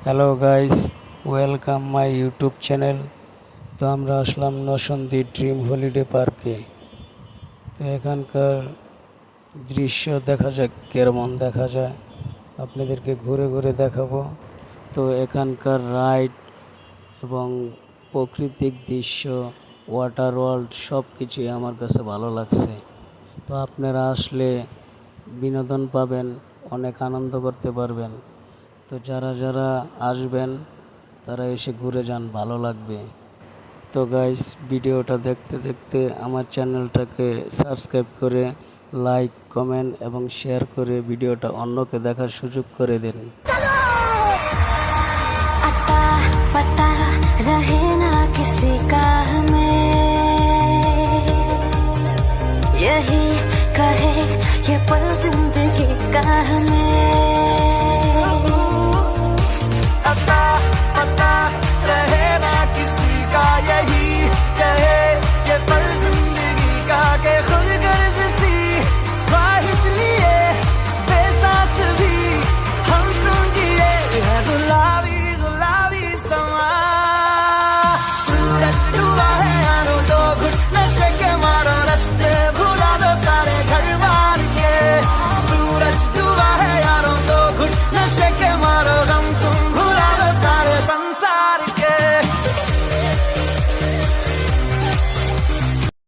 Hello guys, welcome my YouTube channel. তো আমরা আসলাম Narsingdi dream holiday পার্কে। তো এখানকার দৃশ্য দেখা যাক কেমন দেখা যায়, আপনাদেরকে ঘুরে ঘুরে দেখাবো। তো এখানকার রাইড এবং প্রাকৃতিক দৃশ্য, ওয়াটার ওয়ার্ল্ড সব কিছুই আমার কাছে ভালো লাগছে। তো আপনারা আসলে বিনোদন পাবেন, অনেক আনন্দ করতে পারবেন। তো যারা যারা আসবেন তারা এসে ঘুরে যান, ভালো লাগবে। তো গাইস, ভিডিওটা দেখতে দেখতে আমার চ্যানেলটাকে সাবস্ক্রাইব করে লাইক, কমেন্ট এবং শেয়ার করে ভিডিওটা অন্যকে দেখার সুযোগ করে দিন। अता पता रहे ना किसी का हमें, यही कहे ये पल जिंदगी का हमें।